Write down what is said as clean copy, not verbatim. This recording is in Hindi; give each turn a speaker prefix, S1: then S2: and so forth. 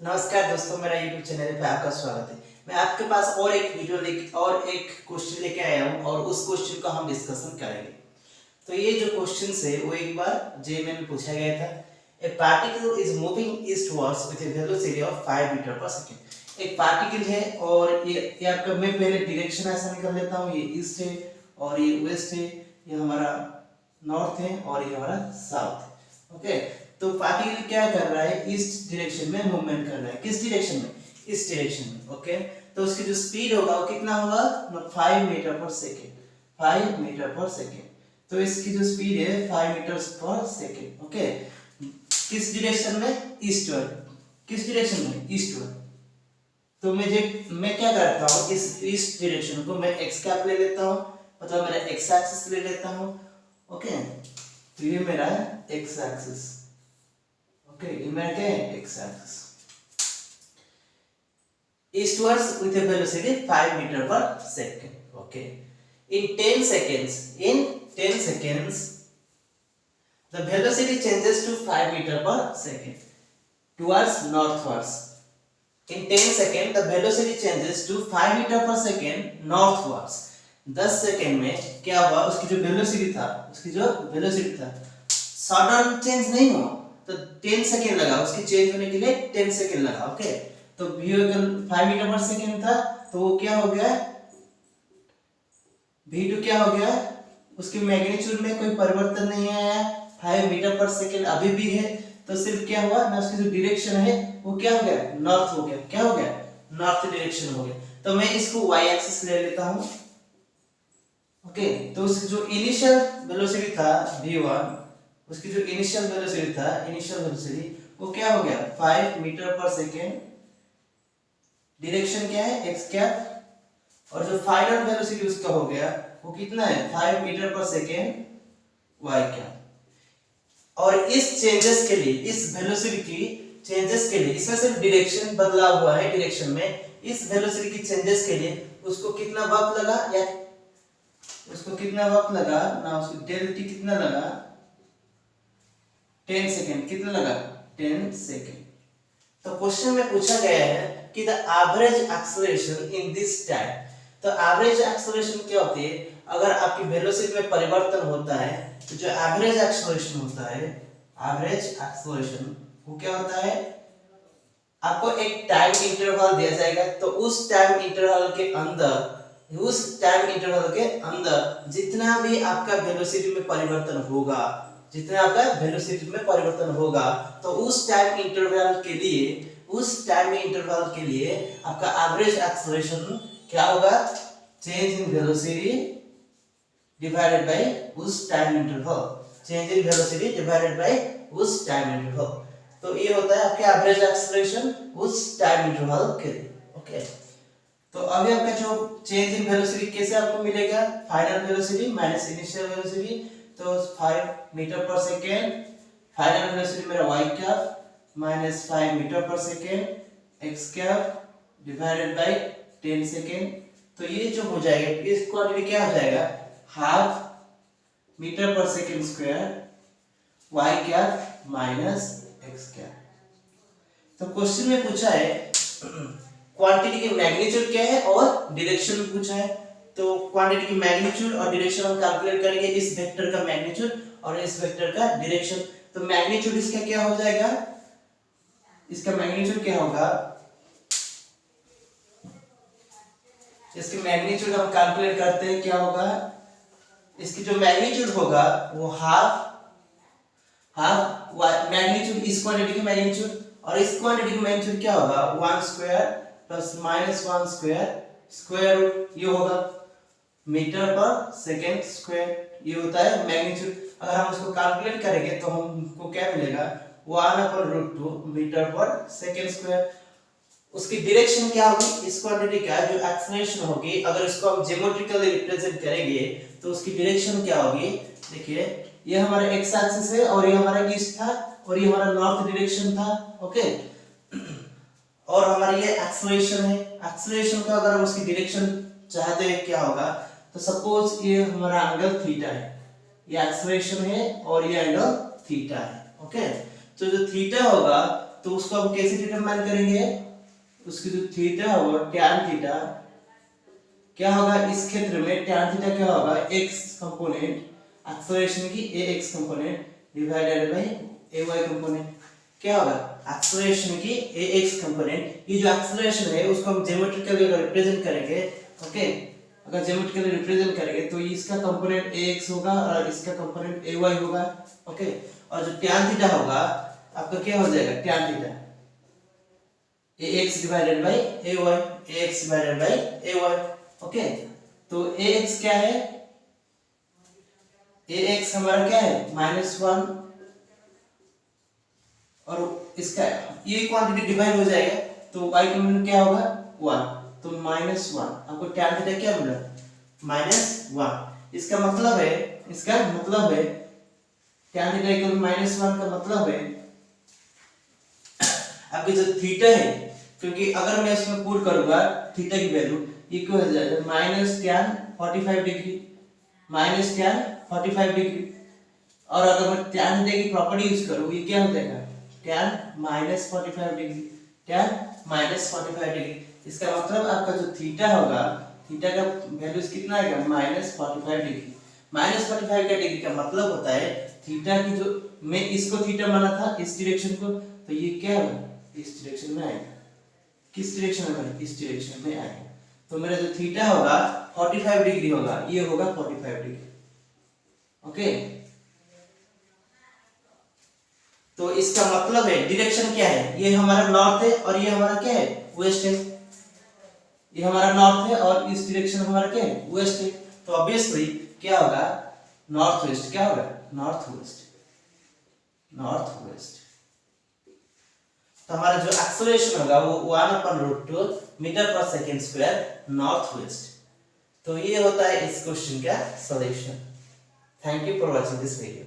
S1: नमस्कार दोस्तों, मेरा YouTube चैनल पे आपका स्वागत है। मैं आपके पास और एक क्वेश्चन लेके आया हूँ और उस क्वेश्चन का हम डिस्कशन करेंगे। तो ये जो क्वेश्चन है वो एक बार जेईई में पूछा गया था। A particle is moving eastwards with a velocity of 5 meter per second. एक पार्टिकल है और ये आपका, मैं पहले डायरेक्शन ऐसा निकाल लेता हूँ। ये ईस्ट है और ये वेस्ट है, ये हमारा नॉर्थ है और ये हमारा साउथ है। ओके, तो पार्टिकल क्या कर रहा है, ईस्ट डायरेक्शन में मूवमेंट कर रहा है। किस डायरेक्शन में? इस डायरेक्शन में। ओके, तो उसकी जो स्पीड होगा वो कितना होगा? 5 मीटर पर सेकेंड। 5 मीटर पर सेकेंड। तो इसकी जो स्पीड है 5 मीटर पर सेकेंड। ओके, किस डायरेक्शन में? ईस्टवर्ड। किस डायरेक्शन में? ईस्टवर्ड। तो मैं क्या करता हूँ, इस ईस्ट डायरेक्शन को मैं एक्स कैप ले लेता हूँ, मतलब मेरा एक्स एक्सिस ले लेता हूँ। ओके, तो ये मेरा एक्स एक्सिस। ओके, ये मेरा क्या है? X axis. eastwards with a velocity 5 meter per second. Okay, in 10 seconds the velocity changes to 5 meter per second towards northwards. In 10 seconds the velocity changes to 5 meter per second northwards. 10 second में क्या हुआ? उसकी जो वेलोसिटी था सडन चेंज नहीं हुआ, तो 10 सेकेंड लगा उसकी चेंज होने के लिए। 10 सेकेंड लगा। ओके, तो v1 5 मीटर पर सेकेंड था, तो वो क्या हो गया? v2 क्या हो गया? उसकी मैग्नीट्यूड में कोई परिवर्तन नहीं आया, 5 मीटर पर सेकेंड अभी भी है। तो सिर्फ क्या हुआ ना, उसकी जो डायरेक्शन है वो क्या हो गया? नॉर्थ हो गया। क्या हो गया? नॉर्थ डायरेक्शन हो गया। तो मैं इसको y एक्सिस ले लेता हूं। ओके, तो उसकी जो इनिशियल वेलोसिटी था v1, उसकी जो इनिशियल वेलोसिटी वो क्या हो गया? 5 मीटर पर सेकेंड। डायरेक्शन क्या है? X cap. और जो फाइनल वेलोसिटी उसका हो गया वो कितना है? 5 मीटर पर सेकेंड वाई कैप। और इस चेंजेस के लिए, इस वेलोसिटी की चेंजेस के लिए, इसमें सिर्फ डायरेक्शन बदला हुआ है। डायरेक्शन में इस वेलोसिटी की चेंजेस के लिए उसको कितना वक्त लगा, या उसको कितना वक्त लगा ना, उसको डेल टी कितना लगा? 10 सेकेंड। कितना लगा? 10 सेकेंड। तो क्वेश्चन में पूछा गया है कि the average acceleration in this time. तो एवरेज एक्सेलरेशन क्या होती है? अगर आपकी वेलोसिटी में परिवर्तन होता है तो जो एवरेज एक्सेलरेशन होता है, एवरेज एक्सेलरेशन वो क्या होता है? आपको एक टाइम इंटरवल दिया जाएगा, तो उस टाइम इंटरवल के अंदर जितना भी आपका वेलोसिटी में परिवर्तन होगा, तो उस टाइम इंटरवल के लिए आपका एवरेज एक्सेलरेशन क्या होगा? Change in velocity divided by उस टाइम इंटरवल। तो ये होता है आपके एवरेज एक्सेलरेशन उस टाइम इंटरवल के लिए। ओके, तो अभी आपका जो चेंज इन वेलोसिटी कैसे आपको मिलेगा? Final velocity minus initial velocity. तो 5 मीटर पर सेकेंड, फाइनल वेलोसिटी मेरा y कैप माइनस 5 मीटर पर second x cap divided by 10 second. तो ये जो हो जाएगा, इस क्वांटिटी क्या हो जाएगा? हाफ मीटर पर second square y cap minus x cap. तो क्वेश्चन में पूछा है क्वांटिटी की मैग्नीट्यूड क्या है और डायरेक्शन पूछा है। तो क्वांटिटी की मैग्नीट्यूड और डायरेक्शन हम कैलकुलेट करेंगे, इस वेक्टर का मैग्नीट्यूड और इस वेक्टर का डायरेक्शन। तो मैग्नीट्यूड इसका क्या हो जाएगा? इसका मैग्नीट्यूड क्या होगा? इसकी मैग्नीट्यूड हम कैलकुलेट करते हैं, क्या होगा? इसकी जो मैग्नीट्यूड होगा वो हाफ मैग्नीट्यूड, इस क्वांटिटी की मैग्नीट्यूड, और इस क्वांटिटी की मैग्नीट्यूड क्या होगा? 1 square plus minus 1 square root, ये होगा मीटर पर सेकेंड स्क्वायर। ये होता है मैग्नीट्यूड। अगर हम इसको कैलकुलेट करेंगे तो हमको क्या मिलेगा? 1/√2 मीटर पर सेकेंड स्क्वायर। उसकी डायरेक्शन क्या होगी? इस क्वांटिटी का जो एक्सेलरेशन होगी, अगर इसको हम ज्योमेट्रिकली रिप्रेजेंट करेंगे तो उसकी डायरेक्शन क्या होगी? देखिए, ये हमारा एक्स एक्सिस है और ये हमारा ईस्ट था और ये हमारा नॉर्थ डायरेक्शन था। ओके, और हमारा ये एक्सेलरेशन है। एक्सेलरेशन का अगर हम उसकी डायरेक्शन चाहते हैं क्या होगा? तो सपोज ये हमारा एंगल थीटा है, ये एक्सेलरेशन है और ये एंगल थीटा है। ओके, तो जो थीटा होगा तो तो उसको हम कैसे डिटरमाइन करेंगे, उसकी जो थीटा होगा tan थीटा क्या होगा, इस क्षेत्र में tan थीटा क्या होगा, x कंपोनेंट एक्सेलरेशन की ax component divided by ay component, क्या होगा एक्सेलरेशन की ax कंपोनेंट। ये जो एक्सेलरेशन है उसको हम ज्योमेट्रिकली रिप्रेजेंट करेंगे, ओके। अगर ज्योमेट्रिकली रिप्रेजेंट करेंगे तो इसका कंपोनेंट ax होगा और इसका कंपोनेंट ay होगा, ओके। और जो tan थीटा होगा आपका क्या हो जाएगा, tan theta ax divided by ay, ax divided by ay, okay. तो ax क्या है, ax हमारा क्या है -1 और इसका ये क्वांटिटी डिवाइड हो जाएगा तो y कंपोनेंट क्या होगा 1, तो -1 आपको tan थीटा क्या मिला -1। इसका मतलब है tan थीटा इक्वल -1 का मतलब है आपके जो थीटा है, क्योंकि अगर मैं इसमें पुट करूंगा थीटा की वैल्यू इक्वल हो जाएगा -tan 45 डिग्री, tan 45 डिग्री। और अगर मैं tan थीटा की प्रॉपर्टी यूज करूं ये क्या हो जाएगा tan -45 डिग्री, tan -45 डिग्री। इसका मतलब आपका जो थीटा होगा, थीटा का वैल्यू कितना आएगा -45 डिग्री। -45 का डिग्री का मतलब होता है थीटा की जो मैं इसको थीटा माना था इस डायरेक्शन को, तो ये क्या होगा इस डायरेक्शन में आएगा। किस डायरेक्शन में, इस डायरेक्शन में आएगा। तो मेरा जो थीटा होगा 45 डिग्री होगा, ये होगा 45 डिग्री, ओके। तो इसका मतलब है डायरेक्शन क्या है, ये हमारा नॉर्थ है और ये हमारा क्या है वेस्ट है, ये हमारा नॉर्थ है और इस डायरेक्शन हमारा क्या है वेस्ट है। तो ऑब्वियसली क्या होगा नॉर्थ वेस्ट, क्या होगा नॉर्थ वेस्ट, नॉर्थ वेस्ट। तो हमारा जो एक्सेलरेशन होगा वो 1/√2 मीटर पर सेकेंड स्क्वायर नॉर्थ वेस्ट। तो ये होता है इस क्वेश्चन का solution. Thank you for watching this video.